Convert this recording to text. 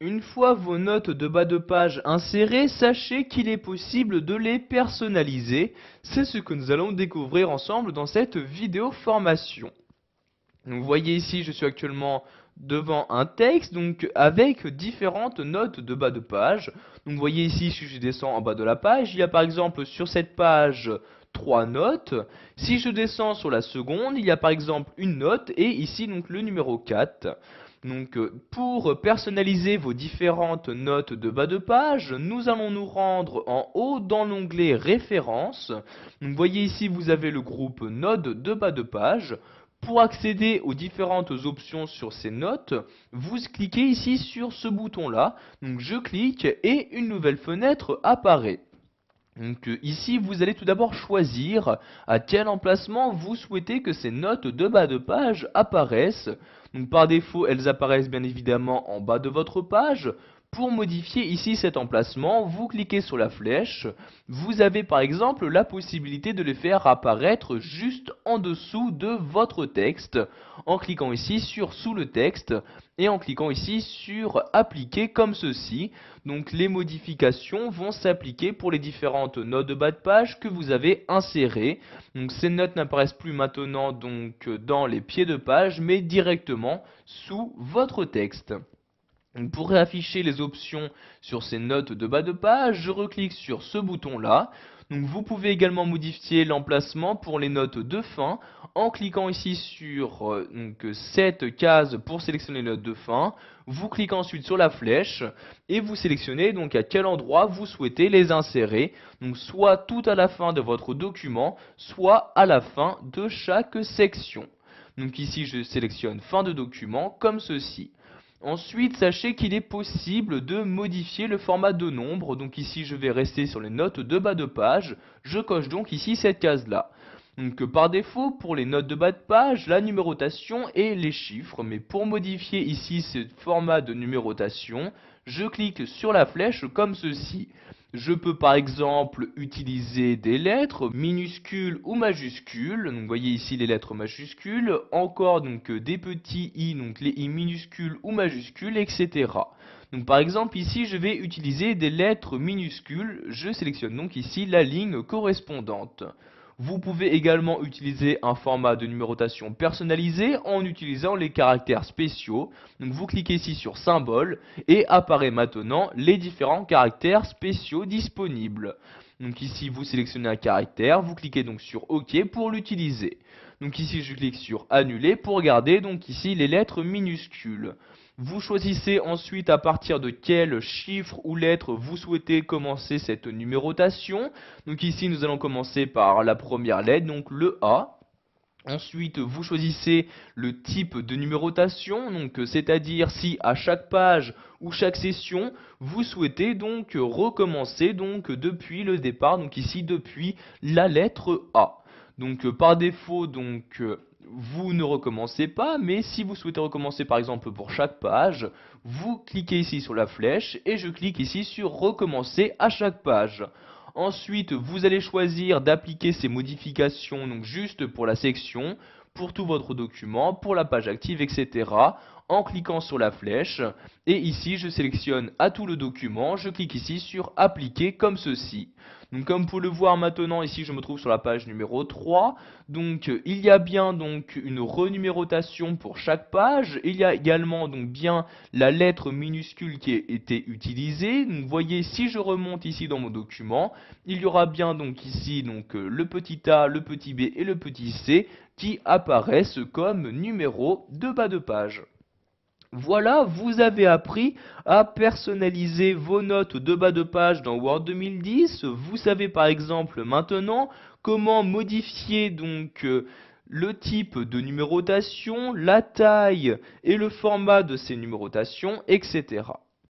Une fois vos notes de bas de page insérées, sachez qu'il est possible de les personnaliser. C'est ce que nous allons découvrir ensemble dans cette vidéo formation. Donc, vous voyez ici, je suis actuellement devant un texte donc avec différentes notes de bas de page. Donc vous voyez ici, si je descends en bas de la page, il y a par exemple sur cette page 3 notes. Si je descends sur la seconde, il y a par exemple une note et ici donc le numéro 4. Donc pour personnaliser vos différentes notes de bas de page, nous allons nous rendre en haut dans l'onglet références. Donc vous voyez ici, vous avez le groupe notes de bas de page. Pour accéder aux différentes options sur ces notes, vous cliquez ici sur ce bouton-là. Donc je clique et une nouvelle fenêtre apparaît. Donc ici, vous allez tout d'abord choisir à quel emplacement vous souhaitez que ces notes de bas de page apparaissent. Donc par défaut, elles apparaissent bien évidemment en bas de votre page. Pour modifier ici cet emplacement, vous cliquez sur la flèche. Vous avez par exemple la possibilité de les faire apparaître juste en dessous de votre texte, en cliquant ici sur sous le texte et en cliquant ici sur appliquer comme ceci. Donc les modifications vont s'appliquer pour les différentes notes de bas de page que vous avez insérées. Donc ces notes n'apparaissent plus maintenant donc dans les pieds de page mais directement sous votre texte. Donc pour réafficher les options sur ces notes de bas de page, je reclique sur ce bouton-là. Donc vous pouvez également modifier l'emplacement pour les notes de fin en cliquant ici sur cette case pour sélectionner les notes de fin. Vous cliquez ensuite sur la flèche et vous sélectionnez donc à quel endroit vous souhaitez les insérer. Donc soit tout à la fin de votre document, soit à la fin de chaque section. Donc ici je sélectionne fin de document comme ceci. Ensuite, sachez qu'il est possible de modifier le format de nombre. Donc ici, je vais rester sur les notes de bas de page. Je coche donc ici cette case-là. Donc par défaut, pour les notes de bas de page, la numérotation et les chiffres. Mais pour modifier ici ce format de numérotation, je clique sur la flèche comme ceci. Je peux par exemple utiliser des lettres minuscules ou majuscules. Donc vous voyez ici les lettres majuscules, encore donc des petits i, donc les i minuscules ou majuscules, etc. Donc par exemple ici je vais utiliser des lettres minuscules. Je sélectionne donc ici la ligne correspondante. Vous pouvez également utiliser un format de numérotation personnalisé en utilisant les caractères spéciaux. Donc vous cliquez ici sur symbole et apparaît maintenant les différents caractères spéciaux disponibles. Donc ici vous sélectionnez un caractère, vous cliquez donc sur OK pour l'utiliser. Donc ici je clique sur annuler pour garder donc ici les lettres minuscules. Vous choisissez ensuite à partir de quel chiffre ou lettre vous souhaitez commencer cette numérotation. Donc ici nous allons commencer par la première lettre, donc le A. Ensuite, vous choisissez le type de numérotation, donc c'est-à-dire si à chaque page ou chaque session, vous souhaitez donc recommencer donc depuis le départ, donc ici depuis la lettre A. Donc par défaut, vous ne recommencez pas, mais si vous souhaitez recommencer par exemple pour chaque page, vous cliquez ici sur la flèche et je clique ici sur recommencer à chaque page. Ensuite, vous allez choisir d'appliquer ces modifications donc juste pour la section, pour tout votre document, pour la page active, etc. en cliquant sur la flèche. Et ici, je sélectionne à tout le document, je clique ici sur appliquer comme ceci. Donc comme vous pouvez le voir maintenant, ici je me trouve sur la page numéro 3. Donc il y a bien donc une renumérotation pour chaque page. Il y a également donc bien la lettre minuscule qui a été utilisée. Donc vous voyez, si je remonte ici dans mon document, il y aura bien donc ici le petit a, le petit b et le petit c qui apparaissent comme numéros de bas de page. Voilà, vous avez appris à personnaliser vos notes de bas de page dans Word 2010. Vous savez par exemple maintenant comment modifier le type de numérotation, la taille et le format de ces numérotations, etc.